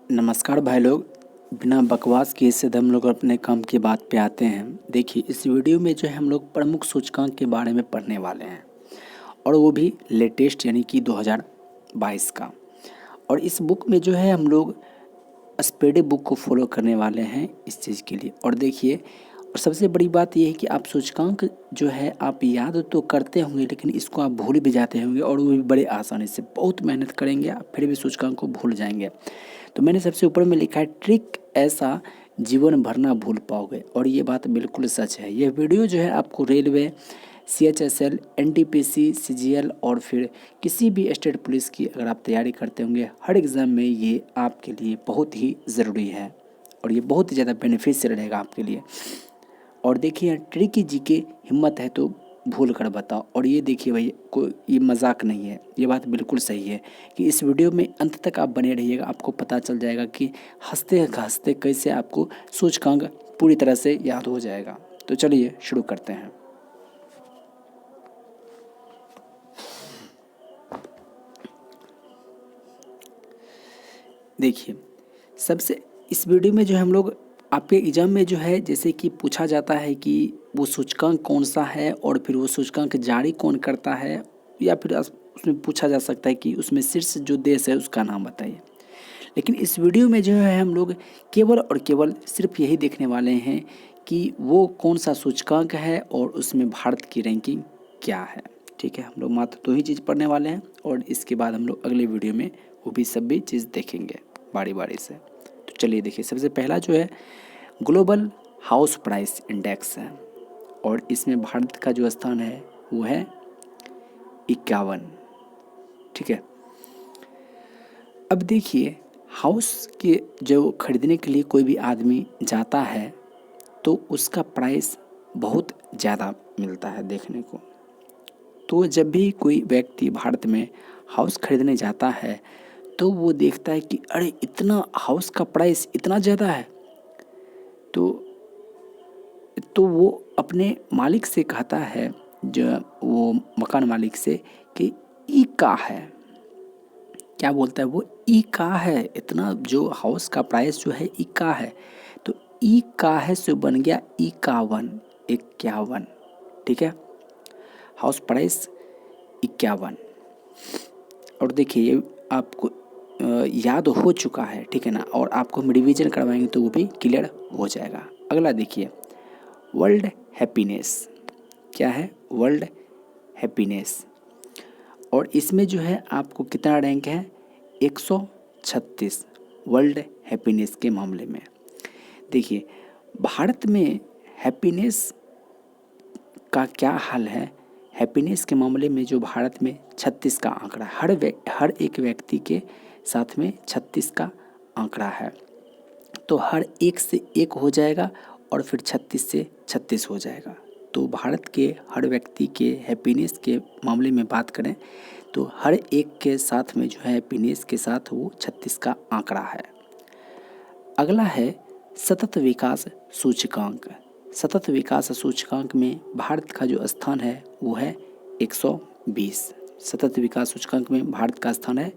नमस्कार भाई लोग। बिना बकवास किए सीधे हम लोग अपने काम की बात पे आते हैं। देखिए, इस वीडियो में जो है हम लोग प्रमुख सूचकांक के बारे में पढ़ने वाले हैं, और वो भी लेटेस्ट यानी कि 2022 का। और इस बुक में जो है हम लोग स्पेडे बुक को फॉलो करने वाले हैं इस चीज़ के लिए। और देखिए, और सबसे बड़ी बात यह है कि आप सूचकांक जो है आप याद तो करते होंगे, लेकिन इसको आप भूल भी जाते होंगे, और वो भी बड़े आसानी से। बहुत मेहनत करेंगे आप फिर भी सूचकांक को भूल जाएंगे। तो मैंने सबसे ऊपर में लिखा है, ट्रिक ऐसा जीवन भर ना भूल पाओगे। और ये बात बिल्कुल सच है। यह वीडियो जो है आपको रेलवे, CHSL, NTPC, CGL और फिर किसी भी स्टेट पुलिस की अगर आप तैयारी करते होंगे, हर एग्ज़ाम में ये आपके लिए बहुत ही ज़रूरी है, और ये बहुत ही ज़्यादा बेनिफिशियल रहेगा आपके लिए। और देखिए, ट्रिकी जी के हिम्मत है तो भूल कर बताओ। और ये देखिए भाई, कोई ये मजाक नहीं है, ये बात बिल्कुल सही है कि इस वीडियो में अंत तक आप बने रहिएगा। आपको पता चल जाएगा कि हंसते हंसते कैसे आपको सूचकांक पूरी तरह से याद हो जाएगा। तो चलिए शुरू करते हैं। देखिए, सबसे इस वीडियो में जो हम लोग आपके एग्जाम में जो है जैसे कि पूछा जाता है कि वो सूचकांक कौन सा है, और फिर वो सूचकांक जारी कौन करता है, या फिर उसमें पूछा जा सकता है कि उसमें शीर्ष जो देश है उसका नाम बताइए। लेकिन इस वीडियो में जो है हम लोग केवल और केवल सिर्फ यही देखने वाले हैं कि वो कौन सा सूचकांक है और उसमें भारत की रैंकिंग क्या है। ठीक है, हम लोग मात्र दो ही चीज़ पढ़ने वाले हैं, और इसके बाद हम लोग अगले वीडियो में वो भी सब भी चीज़ देखेंगे बारी बारी से। तो चलिए देखिए, सबसे पहला जो है ग्लोबल हाउस प्राइस इंडेक्स है, और इसमें भारत का जो स्थान है वो है 51। ठीक है, अब देखिए, हाउस के जो खरीदने के लिए कोई भी आदमी जाता है तो उसका प्राइस बहुत ज़्यादा मिलता है देखने को। तो जब भी कोई व्यक्ति भारत में हाउस खरीदने जाता है तो वो देखता है कि अरे इतना हाउस का प्राइस इतना ज़्यादा है, तो वो अपने मालिक से कहता है, जो वो मकान मालिक से, कि ई का है। क्या बोलता है वो? ई का है। इतना जो हाउस का प्राइस जो है ई का है, तो ई का है से बन गया 51, 51। ठीक है, हाउस प्राइस 51। और देखिए, ये आपको याद हो चुका है, ठीक है ना, और आपको हम रिवीजन करवाएंगे तो वो भी क्लियर हो जाएगा। अगला देखिए, वर्ल्ड हैप्पीनेस। क्या है? World happiness. और इसमें जो है आपको कितना रैंक है? 136 वर्ल्ड हैप्पीनेस के मामले में। देखिए, भारत में हैप्पीनेस का क्या हाल है? हैप्पीनेस के मामले में जो भारत में 36 का आंकड़ा, हर एक व्यक्ति के साथ में 36 का आंकड़ा है। तो हर एक से एक हो जाएगा और फिर 36 से 36 हो जाएगा। तो भारत के हर व्यक्ति के हैप्पीनेस के मामले में बात करें तो हर एक के साथ में जो है हैप्पीनेस के साथ वो 36 का आंकड़ा है। अगला है सतत विकास सूचकांक। सतत विकास सूचकांक में भारत का जो स्थान है वो है 120। सतत विकास सूचकांक में भारत का स्थान है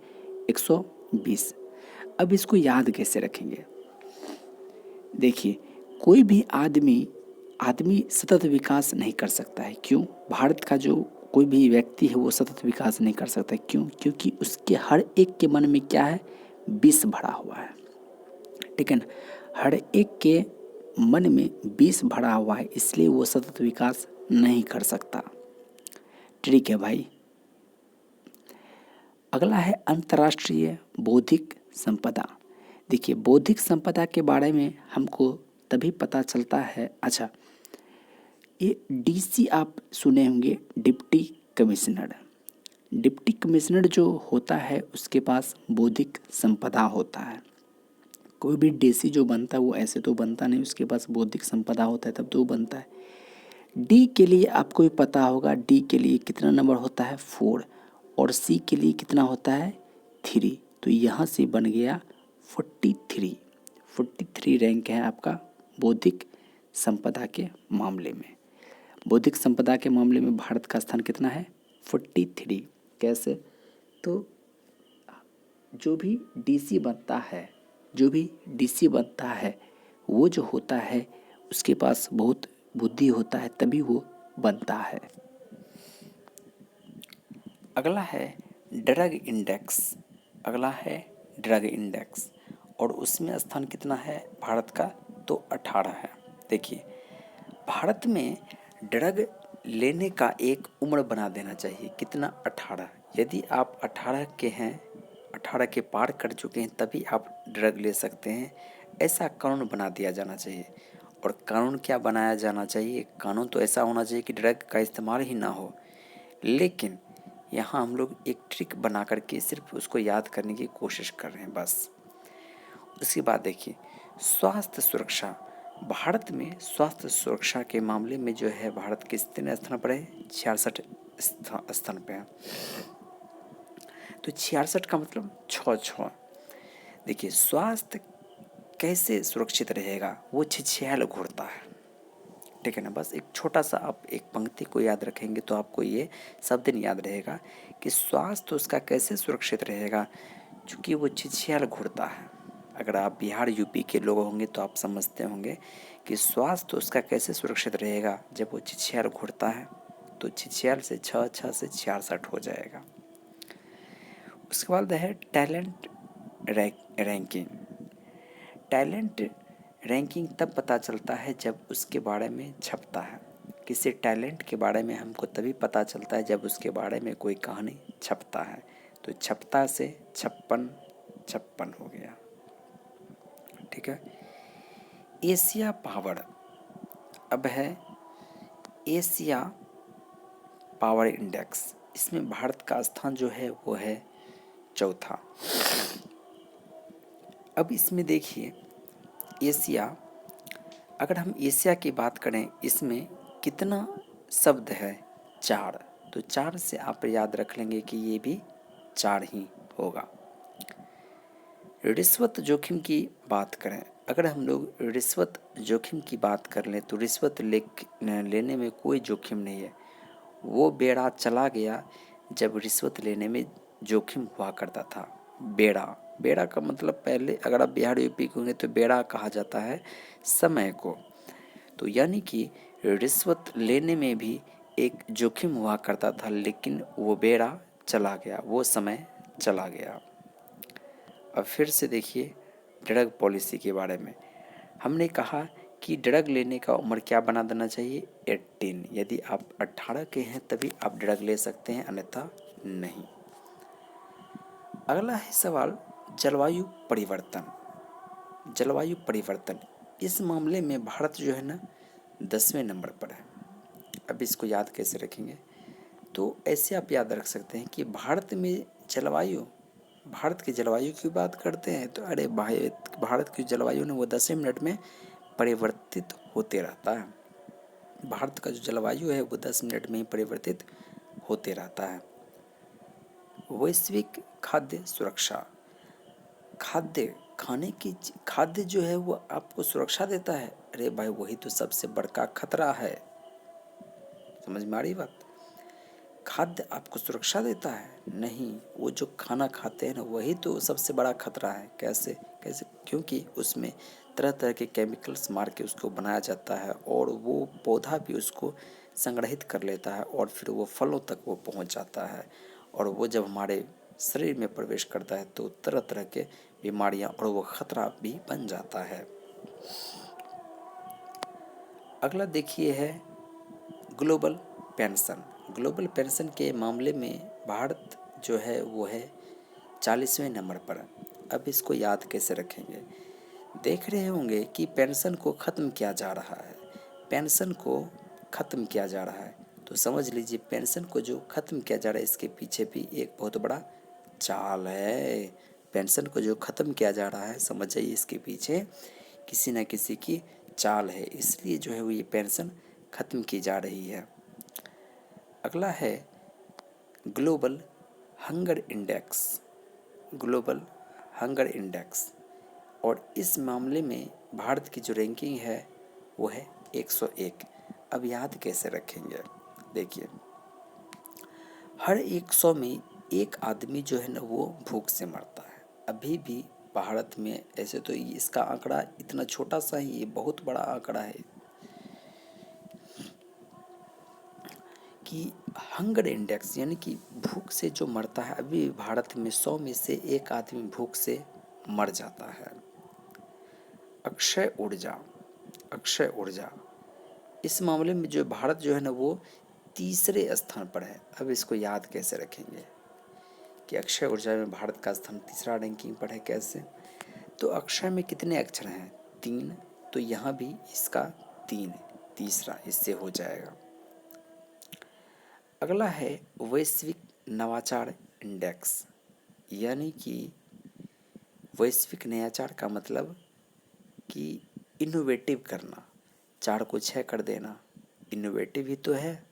120। अब इसको याद कैसे रखेंगे? देखिए, कोई भी आदमी सतत विकास नहीं कर सकता है। क्यों? भारत का जो कोई भी व्यक्ति है वो सतत विकास नहीं कर सकता। क्यों? क्योंकि उसके हर एक के मन में क्या है? 20 भरा हुआ है। ठीक है ना, हर एक के मन में 20 भरा हुआ है, इसलिए वो सतत विकास नहीं कर सकता। ठीक है भाई। अगला है अंतर्राष्ट्रीय बौद्धिक संपदा। देखिए, बौद्धिक संपदा के बारे में हमको तभी पता चलता है। अच्छा, ये DC आप सुने होंगे, डिप्टी कमिश्नर। डिप्टी कमिश्नर जो होता है उसके पास बौद्धिक संपदा होता है। कोई भी DC जो बनता है वो ऐसे तो बनता नहीं, उसके पास बौद्धिक संपदा होता है तब तो वो बनता है। D के लिए आपको भी पता होगा, D के लिए कितना नंबर होता है? 4। और C के लिए कितना होता है? 3। तो यहाँ से बन गया 43 रैंक है आपका बौद्धिक संपदा के मामले में। बौद्धिक संपदा के मामले में भारत का स्थान कितना है? 43। कैसे? तो जो भी DC बनता है जो भी डीसी बनता है वो जो होता है उसके पास बहुत बुद्धि होता है, तभी वो बनता है। अगला है ड्रग इंडेक्स। अगला है ड्रग इंडेक्स और उसमें स्थान कितना है भारत का, तो 18 है। देखिए भारत में ड्रग लेने का एक उम्र बना देना चाहिए, कितना, 18। यदि आप 18 के हैं, 18 के पार कर चुके हैं तभी आप ड्रग ले सकते हैं, ऐसा कानून बना दिया जाना चाहिए। और कानून क्या बनाया जाना चाहिए, कानून तो ऐसा होना चाहिए कि ड्रग का इस्तेमाल ही ना हो। लेकिन यहाँ हम लोग एक ट्रिक बना करके सिर्फ उसको याद करने की कोशिश कर रहे हैं बस। उसके बाद देखिए स्वास्थ्य सुरक्षा। भारत में स्वास्थ्य सुरक्षा के मामले में जो है भारत कितने स्थान पर है, 66 स्थान पे है। तो 66 का मतलब 6। देखिए स्वास्थ्य कैसे सुरक्षित रहेगा, वो छिछियाल घूरता है, ठीक है ना। बस एक छोटा सा आप एक पंक्ति को याद रखेंगे तो आपको ये शब्द नहीं याद रहेगा कि स्वास्थ्य उसका कैसे सुरक्षित रहेगा, क्योंकि वो छिछियाल घूरता है। अगर आप बिहार यूपी के लोग होंगे तो आप समझते होंगे कि स्वास्थ्य उसका कैसे सुरक्षित रहेगा, जब वो छिछियाल घूरता है तो छिछियाल से 6 से 66 हो जाएगा। उसके बाद है टैलेंट रैंकिंग। टैलेंट रैंकिंग तब पता चलता है जब उसके बारे में छपता है। किसी टैलेंट के बारे में हमको तभी पता चलता है जब उसके बारे में कोई कहानी छपता है। तो छपता से 56 हो गया, ठीक है। एशिया पावर, अब है एशिया पावर इंडेक्स। इसमें भारत का स्थान जो है वो है 4था। अब इसमें देखिए एशिया, अगर हम एशिया की बात करें इसमें कितना शब्द है, 4। तो 4 से आप याद रख लेंगे कि ये भी 4 ही होगा। रिश्वत जोखिम की बात करें, अगर हम लोग रिश्वत जोखिम की बात कर लें तो रिश्वत लेने में कोई जोखिम नहीं है। वो बेड़ा चला गया जब रिश्वत लेने में जोखिम हुआ करता था। बेड़ा, बेड़ा का मतलब पहले अगर आप बिहार यूपी के होंगे तो बेड़ा कहा जाता है समय को। तो यानी कि रिश्वत लेने में भी एक जोखिम हुआ करता था, लेकिन वो बेड़ा चला गया, वो समय चला गया। अब फिर से देखिए ड्रग पॉलिसी के बारे में हमने कहा कि ड्रग लेने का उम्र क्या बना देना चाहिए, 18। यदि आप 18 के हैं तभी आप ड्रग ले सकते हैं, अन्यथा नहीं। अगला है सवाल जलवायु परिवर्तन। जलवायु परिवर्तन, इस मामले में भारत जो है ना 10वें नंबर पर है। अब इसको याद कैसे रखेंगे, तो ऐसे आप याद रख सकते हैं कि भारत में जलवायु, भारत की जलवायु की बात करते हैं तो अरे भाई भारत की जलवायु ने वो 10 मिनट में परिवर्तित होते रहता है। भारत का जो जलवायु है वो 10 मिनट में ही परिवर्तित होते रहता है। वैश्विक खाद्य सुरक्षा, खाद्य खाने की खाद्य जो है वो आपको सुरक्षा देता है, अरे भाई वही तो सबसे बड़का खतरा है। समझ में आ रही बात, खाद्य आपको सुरक्षा देता है नहीं, वो जो खाना खाते हैं ना वही तो सबसे बड़ा खतरा है। कैसे कैसे, क्योंकि उसमें तरह तरह के केमिकल्स मार के उसको बनाया जाता है और वो पौधा भी उसको संग्रहित कर लेता है और फिर वो फलों तक वो पहुंच जाता है और वो जब हमारे शरीर में प्रवेश करता है तो तरह तरह के बीमारियां और वो खतरा भी बन जाता है। अगला देखिए है ग्लोबल पेंशन। ग्लोबल पेंशन के मामले में भारत जो है वो है 40वें नंबर पर। अब इसको याद कैसे रखेंगे, देख रहे होंगे कि पेंशन को ख़त्म किया जा रहा है, पेंशन को ख़त्म किया जा रहा है। तो समझ लीजिए पेंशन को जो ख़त्म किया जा रहा है इसके पीछे भी एक बहुत बड़ा चाल है। पेंशन को जो ख़त्म किया जा रहा है समझ जाइए इसके पीछे किसी न किसी की चाल है, इसलिए जो है वो ये पेंशन ख़त्म की जा रही है। अगला है global hunger index. Global hunger index, और इस मामले में भारत की जो रैंकिंग है वो है 101। अब याद कैसे रखेंगे, देखिए हर 100 में एक आदमी जो है ना वो भूख से मरता है। अभी भी भारत में ऐसे तो इसका आंकड़ा इतना छोटा सा ही, ये बहुत बड़ा आंकड़ा है कि हंगर इंडेक्स यानी कि भूख से जो मरता है, अभी भारत में 100 में से एक आदमी भूख से मर जाता है। अक्षय ऊर्जा, अक्षय ऊर्जा, इस मामले में जो भारत जो है ना वो तीसरे स्थान पर है। अब इसको याद कैसे रखेंगे कि अक्षय ऊर्जा में भारत का स्थान तीसरा रैंकिंग पर है, कैसे? तो अक्षय में कितने अक्षर हैं? 3, तो यहाँ भी इसका 3, तीसरा इससे हो जाएगा। अगला है वैश्विक नवाचार इंडेक्स, यानी कि वैश्विक नवाचार का मतलब कि इनोवेटिव करना, 4 को 6 कर देना, इनोवेटिव ही तो है।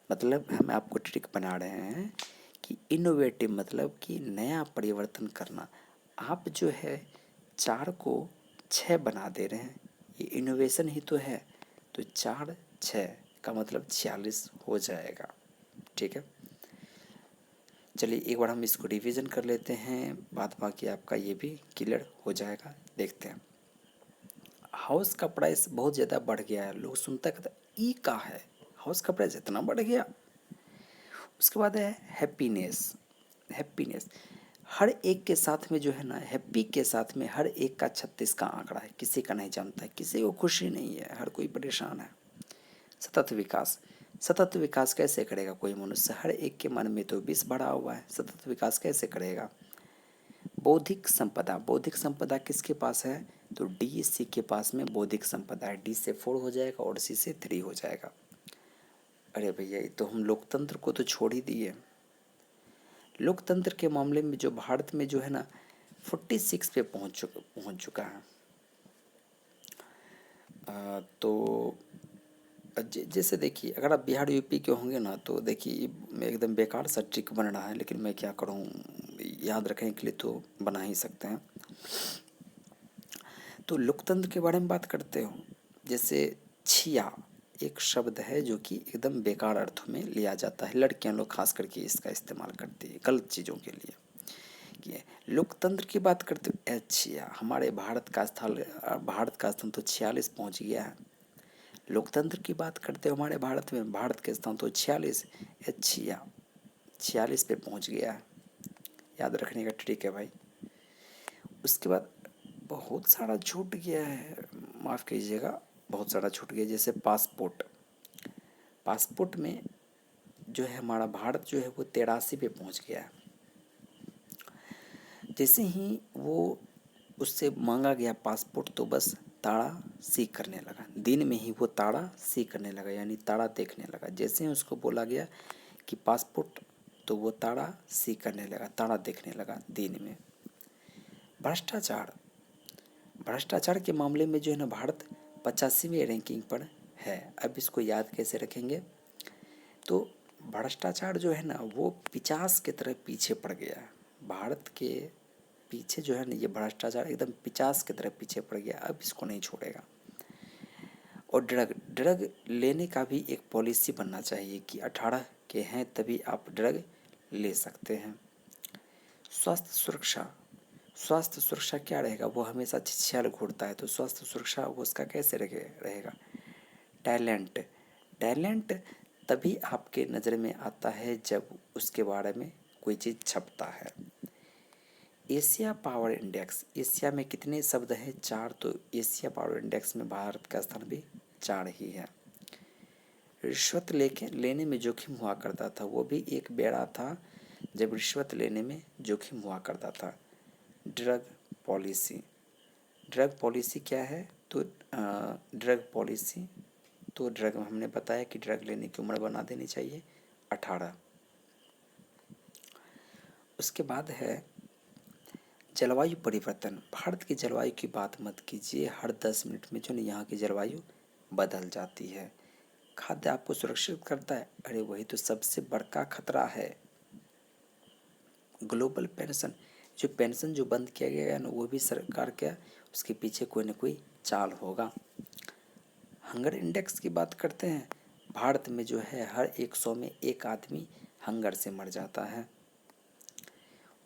मतलब हम आपको ट्रिक बना रहे हैं कि इनोवेटिव मतलब कि नया परिवर्तन करना। आप जो है 4 को 6 बना दे रहे हैं, ये इनोवेशन ही तो है। तो 4 6 का मतलब 46 हो जाएगा। ठीक है, चलिए एक बार हम इसको रिवीजन कर लेते हैं, बाद बाकी आपका ये भी क्लियर हो जाएगा। देखते हैं, हाउस का प्राइस बहुत ज़्यादा बढ़ गया है। लोग सुनता कहता ई का है, हाउस का प्राइस इतना बढ़ गया। उसके बाद है हैप्पीनेस, हैप्पीनेस हर एक के साथ में जो है ना, हैप्पी के साथ में हर एक का 36 का आंकड़ा है। किसी का नहीं जानता है, किसी को खुशी नहीं है, हर कोई परेशान है। सतत विकास, सतत विकास कैसे करेगा कोई मनुष्य? हर एक के मन में तो विष भरा हुआ है, सतत विकास कैसे करेगा? बौद्धिक संपदा, बौद्धिक संपदा किसके पास है? तो डी सी के पास में बौद्धिक संपदा है। डी से 4 हो जाएगा और सी से 3 हो जाएगा। अरे भैया ये तो हम लोकतंत्र को तो छोड़ ही दिए। लोकतंत्र के मामले में जो भारत में जो है ना 46 पे पहुंच चुका है। तो जैसे देखिए, अगर आप बिहार यूपी के होंगे ना तो देखिए एकदम बेकार सा ट्रिक बन रहा है, लेकिन मैं क्या करूं, याद रखने के लिए तो बना ही सकते हैं। तो लोकतंत्र के बारे में बात करते हो, जैसे छिया एक शब्द है जो कि एकदम बेकार अर्थों में लिया जाता है। लड़कियां लोग खास करके इसका इस्तेमाल करती है गलत चीज़ों के लिए। कि लोकतंत्र की बात करते हो, छिया हमारे भारत का स्थान तो 46 पहुंच गया है। लोकतंत्र की बात करते हो हमारे भारत में, भारत के स्थान तो 46, छिया 46 पे पहुंच गया है। याद रखने का ट्रिक है भाई। उसके बाद बहुत सारा छूट गया है, माफ़ कीजिएगा, बहुत सारा छूट गया। जैसे पासपोर्ट, पासपोर्ट में जो है हमारा भारत जो है वो 83 पे पहुंच गया है। जैसे ही वो उससे मांगा गया पासपोर्ट तो बस ताड़ा सी करने लगा, दिन में ही वो ताड़ा सी करने लगा, यानी ताड़ा देखने लगा। जैसे ही उसको बोला गया कि पासपोर्ट, तो वो ताड़ा सी करने लगा, ताड़ा देखने लगा दिन में। भ्रष्टाचार, भ्रष्टाचार के मामले में जो है ना भारत 85वें रैंकिंग पर है। अब इसको याद कैसे रखेंगे? तो भ्रष्टाचार जो है ना वो 50 की तरह पीछे पड़ गया है। भारत के पीछे जो है ना ये भ्रष्टाचार एकदम 50 की तरह पीछे पड़ गया, अब इसको नहीं छोड़ेगा। और ड्रग, ड्रग लेने का भी एक पॉलिसी बनना चाहिए कि 18 के हैं तभी आप ड्रग ले सकते हैं। स्वास्थ्य सुरक्षा, स्वास्थ्य सुरक्षा क्या रहेगा? वो हमेशा छिछियाल घूरता है, तो स्वास्थ्य सुरक्षा वो उसका कैसे रहेगा? टैलेंट, टैलेंट तभी आपके नज़र में आता है जब उसके बारे में कोई चीज़ छपता है। एशिया पावर इंडेक्स, एशिया में कितने शब्द हैं? 4, तो एशिया पावर इंडेक्स में भारत का स्थान भी 4 ही है। रिश्वत लेने में जोखिम हुआ करता था, वो भी एक बेड़ा था जब रिश्वत लेने में जोखिम हुआ करता था। ड्रग पॉलिसी, ड्रग पॉलिसी क्या है? तो ड्रग पॉलिसी, तो ड्रग हमने बताया कि ड्रग लेने की उम्र बना देनी चाहिए 18। उसके बाद है जलवायु परिवर्तन। भारत की जलवायु की बात मत कीजिए, हर 10 मिनट में जो है यहाँ की जलवायु बदल जाती है। खाद्य आपको सुरक्षित करता है, अरे वही तो सबसे बड़का खतरा है। ग्लोबल पेंशन, जो पेंशन जो बंद किया गया है ना वो भी सरकार क्या, उसके पीछे कोई ना कोई चाल होगा। हंगर इंडेक्स की बात करते हैं, भारत में जो है हर 100 में एक आदमी हंगर से मर जाता है।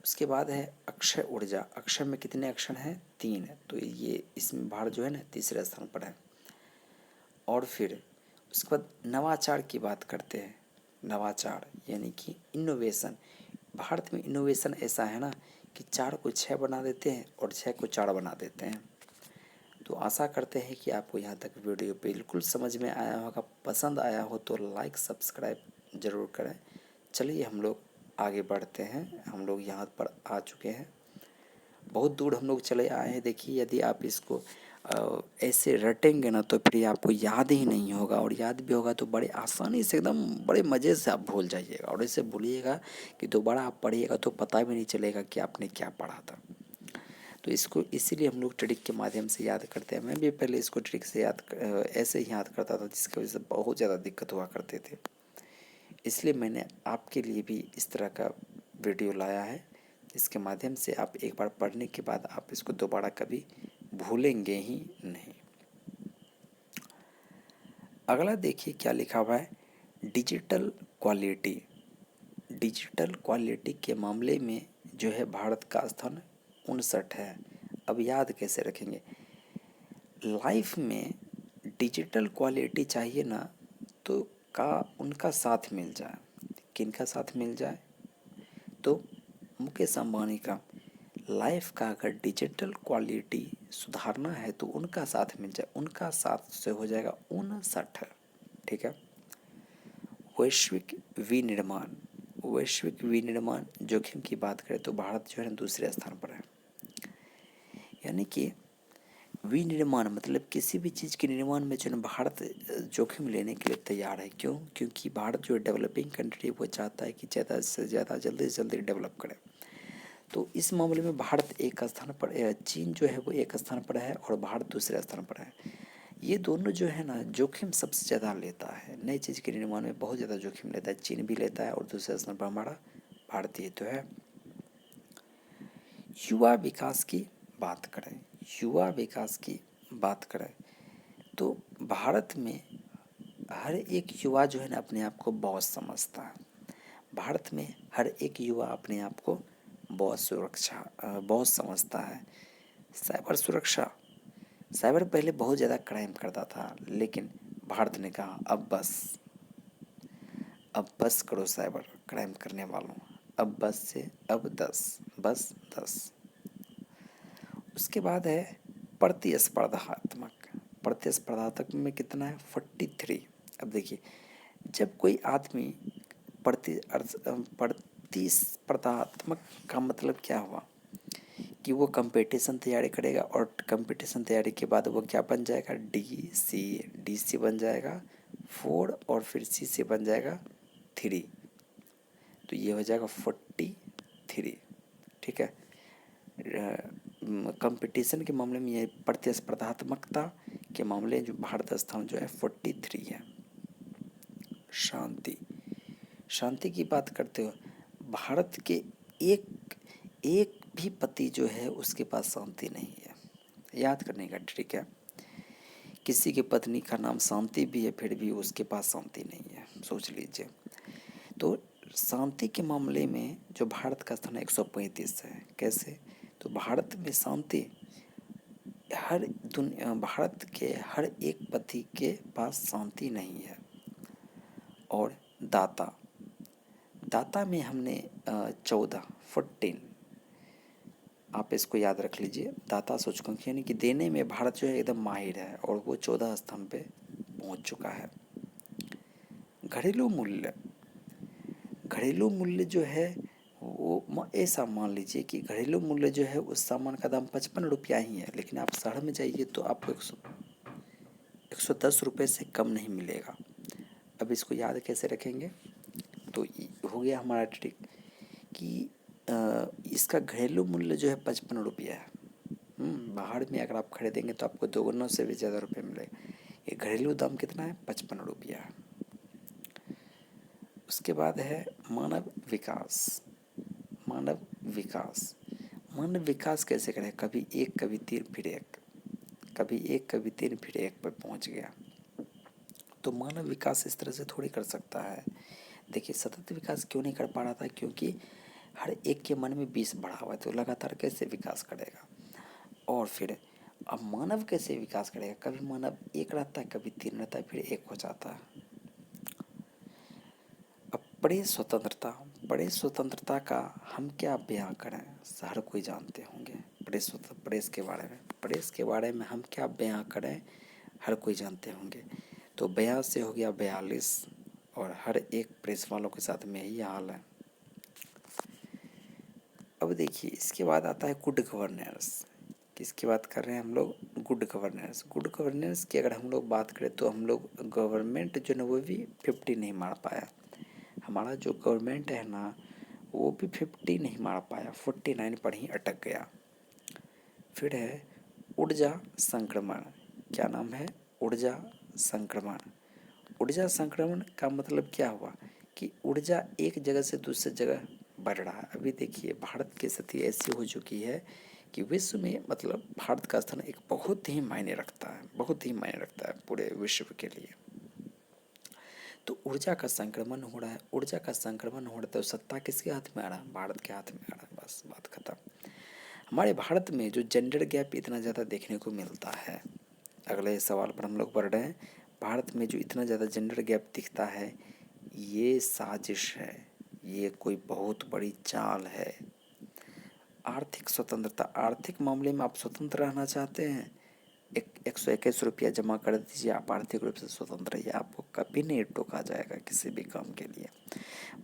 उसके बाद है अक्षय ऊर्जा। अक्षय में कितने अक्षर हैं? 3 है, तो ये इसमें भारत जो है ना तीसरे स्थान पर है। और फिर उसके बाद नवाचार की बात करते हैं। नवाचार यानी कि इनोवेशन। भारत में इनोवेशन ऐसा है ना कि 4 को 6 बना देते हैं और 6 को 4 बना देते हैं। तो आशा करते हैं कि आपको यहाँ तक वीडियो बिल्कुल समझ में आया होगा। पसंद आया हो तो लाइक सब्सक्राइब ज़रूर करें। चलिए हम लोग आगे बढ़ते हैं। हम लोग यहाँ पर आ चुके हैं, बहुत दूर हम लोग चले आए हैं। देखिए यदि आप इसको ऐसे रटेंगे ना तो फिर आपको याद ही नहीं होगा, और याद भी होगा तो बड़े आसानी से एकदम बड़े मज़े से आप भूल जाइएगा, और ऐसे भूलिएगा कि दोबारा आप पढ़िएगा तो पता भी नहीं चलेगा कि आपने क्या पढ़ा था। तो इसको इसीलिए हम लोग ट्रिक के माध्यम से याद करते हैं। मैं भी पहले इसको ट्रिक से ऐसे ही याद करता था, जिसकी वजह से बहुत ज़्यादा दिक्कत हुआ करते थे। इसलिए मैंने आपके लिए भी इस तरह का वीडियो लाया है, इसके माध्यम से आप एक बार पढ़ने के बाद आप इसको दोबारा कभी भूलेंगे ही नहीं। अगला देखिए क्या लिखा हुआ है, डिजिटल क्वालिटी। डिजिटल क्वालिटी के मामले में जो है भारत का स्थान 59 है। अब याद कैसे रखेंगे? लाइफ में डिजिटल क्वालिटी चाहिए ना तो का उनका साथ मिल जाए। किनका साथ मिल जाए? तो मुकेश अंबानी का। लाइफ का अगर डिजिटल क्वालिटी सुधारना है तो उनका साथ मिल जाए। उनका साथ से हो जाएगा 59। ठीक है। वैश्विक विनिर्माण। वैश्विक विनिर्माण जोखिम की बात करें तो भारत जो है दूसरे स्थान पर है। यानी कि विनिर्माण मतलब किसी भी चीज़ के निर्माण में जो है भारत जोखिम लेने के लिए तैयार है। क्यों? क्योंकि भारत जो है डेवलपिंग कंट्री, वो चाहता है कि ज़्यादा से ज़्यादा जल्दी से जल्दी डेवलप करे। तो इस मामले में भारत एक स्थान पर, चीन जो है वो एक स्थान पर है और भारत दूसरे स्थान पर है। ये दोनों जो है ना जोखिम सबसे ज़्यादा लेता है। नई चीज़ के निर्माण में बहुत ज़्यादा जोखिम लेता है। चीन भी लेता है और दूसरे स्थान पर हमारा भारतीय तो है। युवा विकास की बात करें, युवा विकास की बात करें तो भारत में हर एक युवा जो है ना अपने आप को बॉस समझता है। भारत में हर एक युवा अपने आप को बॉस समझता है। साइबर सुरक्षा। साइबर पहले बहुत ज़्यादा क्राइम करता था, लेकिन भारत ने कहा अब बस करो साइबर क्राइम करने वालों, अब बस से अब 10, बस 10। उसके बाद है प्रतिस्पर्धात्मक। प्रतिस्पर्धात्मक में कितना है? 43। अब देखिए जब कोई आदमी प्रतिस्पर्धात्मक का मतलब क्या हुआ कि वो कंपटीशन तैयारी करेगा, और कंपटीशन तैयारी के बाद वो क्या बन जाएगा? डी सी बन जाएगा 4, और फिर सी से बन जाएगा 3, तो ये हो जाएगा 43। ठीक है। कंपटीशन के मामले में ये प्रतिस्पर्धात्मकता के मामले जो भारत स्थान जो है 43 है। शांति। शांति की बात करते हो, भारत के एक भी पति जो है उसके पास शांति नहीं है। याद करने का ट्रिक है। किसी की पत्नी का नाम शांति भी है, फिर भी उसके पास शांति नहीं है, सोच लीजिए। तो शांति के मामले में जो भारत का स्थान 135 है। कैसे? तो भारत में शांति भारत के हर एक पति के पास शांति नहीं है। और दाता में हमने 14, आप इसको याद रख लीजिए। दाता सूचकांक यानी कि देने में भारत जो है एकदम माहिर है, और वो 14 स्थान पे पहुंच चुका है। घरेलू मूल्य। घरेलू मूल्य जो है वो ऐसा मान लीजिए कि घरेलू मूल्य जो है उस सामान का दाम 55 रुपया ही है, लेकिन आप शहर में जाइए तो आपको 110 रुपये से कम नहीं मिलेगा। अब इसको याद कैसे रखेंगे? तो हो गया हमारा ट्रिक कि इसका घरेलू मूल्य जो है 55 रुपया है। बाहर में अगर आप खरीदेंगे तो आपको 2 से भी ज़्यादा रुपये मिलेगा। ये घरेलू दाम कितना है? 55 रुपया है। उसके बाद है मानव विकास। मानव विकास। मानव विकास कैसे करें? कभी 1, कभी 3, फिर 1, कभी 1, कभी 3, फिर 1 पर पहुंच गया। तो मानव विकास इस तरह से थोड़ी कर सकता है। देखिए सतत विकास क्यों नहीं कर पा रहा था? क्योंकि हर एक के मन में विष बढ़ा हुआ है, तो लगातार कैसे विकास करेगा। और फिर अब मानव कैसे विकास करेगा, कभी मानव एक रहता है, कभी तीन रहता है, फिर एक हो जाता है। अब बड़े स्वतंत्रता का हम क्या बयां करें, हर कोई जानते होंगे प्रेस के बारे में। प्रेस के बारे में हम क्या बयां करें, हर कोई जानते होंगे। तो बयां से हो गया 42, और हर एक प्रेस वालों के साथ में यही हाल है। अब देखिए इसके बाद आता है गुड गवर्नेंस। किसकी बात कर रहे हैं हम लोग, गुड गवर्नेंस। गुड गवर्नेंस की अगर हम लोग बात करें तो हम लोग गवर्नमेंट जो ना वो भी 50 नहीं मार पाया। हमारा जो गवर्नमेंट है ना वो भी 50 नहीं मार पाया, 49 पर ही अटक गया। फिर है ऊर्जा संक्रमण। क्या नाम है, ऊर्जा संक्रमण। ऊर्जा संक्रमण का मतलब क्या हुआ कि ऊर्जा एक जगह से दूसरी जगह बढ़ रहा है। अभी देखिए भारत की स्थिति ऐसी हो चुकी है कि विश्व में मतलब भारत का स्थान एक बहुत ही मायने रखता है, बहुत ही मायने रखता है पूरे विश्व के लिए। तो ऊर्जा का संक्रमण हो रहा है, ऊर्जा का संक्रमण हो रहा है, तो सत्ता किसके हाथ में आ रहा है, भारत के हाथ में आ रहा है, बस बात खत्म। हमारे भारत में जो जेंडर गैप इतना ज़्यादा देखने को मिलता है, अगले सवाल पर हम लोग पढ़ रहे हैं, भारत में जो इतना ज़्यादा जेंडर गैप दिखता है ये साजिश है, ये कोई बहुत बड़ी चाल है। आर्थिक स्वतंत्रता, आर्थिक मामले में आप स्वतंत्र रहना चाहते हैं, 121 रुपया जमा कर दीजिए, आप आर्थिक रूप से स्वतंत्र रहिए, आपको कभी नहीं टोका जाएगा किसी भी काम के लिए।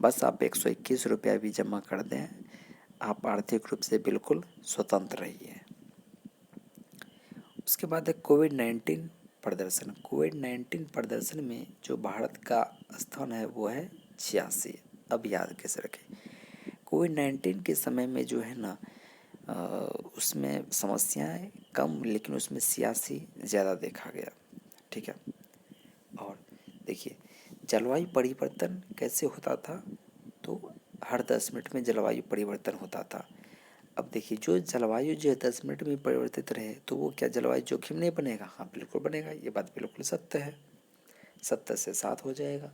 बस आप 121 रुपया भी जमा कर दें, आप आर्थिक रूप से बिल्कुल स्वतंत्र रहिए। उसके बाद है कोविड-19 प्रदर्शन। कोविड-19 प्रदर्शन में जो भारत का स्थान है वो है 86। अब याद कैसे रखें, कोविड-19 के समय में जो है ना उसमें समस्याएं कम, लेकिन उसमें सियासी ज़्यादा देखा गया, ठीक है। और देखिए जलवायु परिवर्तन कैसे होता था, तो हर 10 मिनट में जलवायु परिवर्तन होता था। अब देखिए जो जलवायु जो है 10 मिनट में परिवर्तित रहे तो वो क्या जलवायु जोखिम नहीं बनेगा, हाँ बिल्कुल बनेगा, ये बात बिल्कुल सत्य है, 70 से 7 हो जाएगा।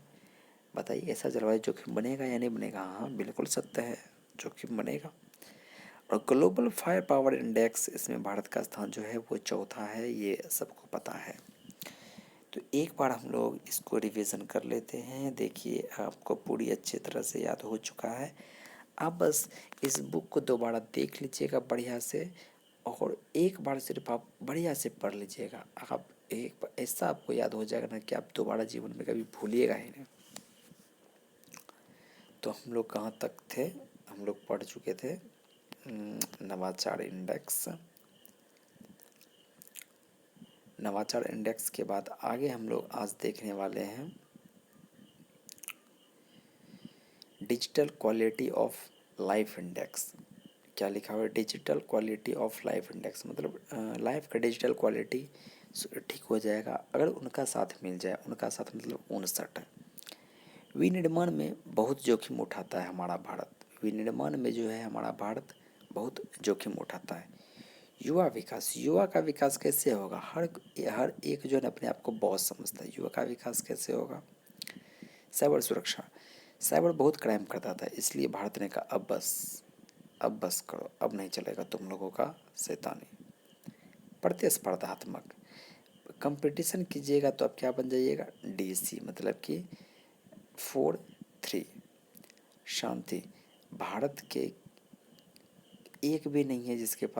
बताइए ऐसा जलवायु जोखिम बनेगा या नहीं बनेगा, हाँ बिल्कुल सत्य है, जोखिम बनेगा। और ग्लोबल फायर पावर इंडेक्स, इसमें भारत का स्थान जो है वो चौथा है, ये सबको पता है। तो एक बार हम लोग इसको रिवीजन कर लेते हैं। देखिए आपको पूरी अच्छी तरह से याद हो चुका है, आप बस इस बुक को दोबारा देख लीजिएगा बढ़िया से, और एक बार सिर्फ आप बढ़िया से पढ़ लीजिएगा, आप एक ऐसा आपको याद हो जाएगा ना कि आप दोबारा जीवन में कभी भूलिएगा ही नहीं। तो हम लोग कहाँ तक थे, हम लोग पढ़ चुके थे नवाचार इंडेक्स। नवाचार इंडेक्स के बाद आगे हम लोग आज देखने वाले हैं digital quality of life index. क्या लिखा हुआ है, digital quality of life index, मतलब लाइफ का डिजिटल क्वालिटी ठीक हो जाएगा अगर उनका साथ मिल जाए, उनका साथ मतलब 59। विनिर्माण में बहुत जोखिम उठाता है हमारा भारत, विनिर्माण में जो है हमारा भारत बहुत जोखिम उठाता है। युवा विकास, युवा का विकास कैसे होगा, हर एक जो है अपने आप को बॉस समझता है, युवा का विकास कैसे होगा। साइबर सुरक्षा, साइबर बहुत क्राइम करता था, इसलिए भारत ने कहा अब बस करो, अब नहीं चलेगा तुम लोगों का शैतानी। प्रतिस्पर्धात्मक, कंपटीशन कीजिएगा तो आप क्या बन जाइएगा, डीसी, मतलब कि 4-3। शांति, भारत के एक भी नहीं है जिसके के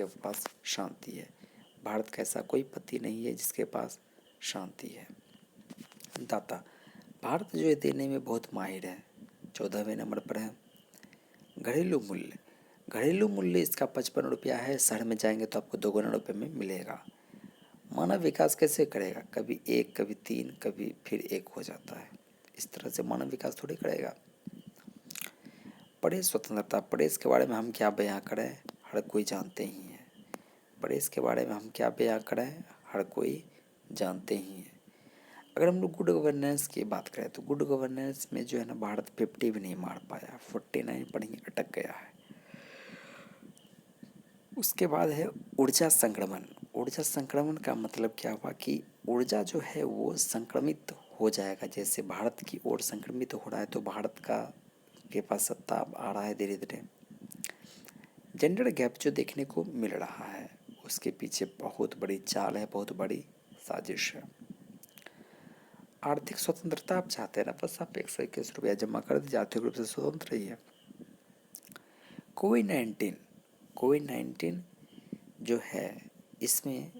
पास शांति है, भारत का ऐसा कोई पति नहीं है जिसके पास शांति है। दाता, भारत जो है देने में बहुत माहिर है, 14वें नंबर पर है। घरेलू मूल्य, घरेलू मूल्य इसका 55 रुपया है, शहर में जाएंगे तो आपको 2 गुना रुपये में मिलेगा। मानव विकास कैसे करेगा, कभी 1 कभी 3 कभी फिर 1 हो जाता है, इस तरह से मानव विकास थोड़ी करेगा। प्रेस स्वतंत्रता, प्रेस के बारे में हम क्या बयां करें, हर कोई जानते ही है। प्रेस के बारे में हम क्या बयां करें, हर कोई जानते ही है। अगर हम लोग गुड गवर्नेंस की बात करें तो गुड गवर्नेंस में जो है ना भारत 50 भी नहीं मार पाया, 49 पर ही अटक गया है। उसके बाद है ऊर्जा संक्रमण। ऊर्जा संक्रमण का मतलब क्या हुआ कि ऊर्जा जो है वो संक्रमित हो जाएगा, जैसे भारत की ओर संक्रमित हो रहा है तो भारत का के पास सत्ता आ रहा है धीरे धीरे। जेंडर गैप जो देखने को मिल रहा है उसके पीछे बहुत बड़ी चाल है, बहुत बड़ी साजिश है। आर्थिक स्वतंत्रता आप चाहते हैं ना, बस आप 121 रुपया जमा कर दीजिए, आर्थिक रूप से स्वतंत्र ही है। कोविड-19 जो है इसमें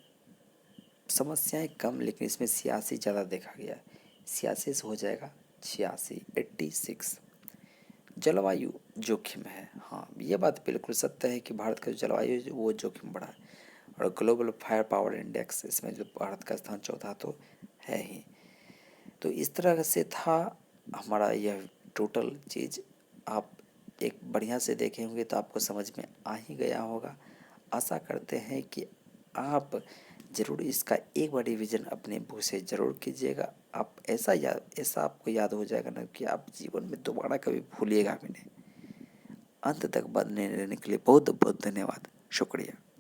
समस्याएं कम, लेकिन इसमें सियासी ज़्यादा देखा गया। सियासी से हो जाएगा 86। जलवायु जोखिम है, हाँ ये बात बिल्कुल सत्य है कि भारत का जो जलवायु है वो जोखिम बढ़ा है। और ग्लोबल फायर पावर इंडेक्स, इसमें जो भारत का स्थान चौथा तो है ही। तो इस तरह से था हमारा यह टोटल चीज़। आप एक बढ़िया से देखे होंगे तो आपको समझ में आ ही गया होगा। आशा करते हैं कि आप ज़रूर इसका एक बार रिवीजन अपने बुक से ज़रूर कीजिएगा। आप ऐसा आपको याद हो जाएगा ना कि आप जीवन में दोबारा कभी भूलिएगा भी नहीं। अंत तक बने रहने के लिए बहुत बहुत धन्यवाद, शुक्रिया।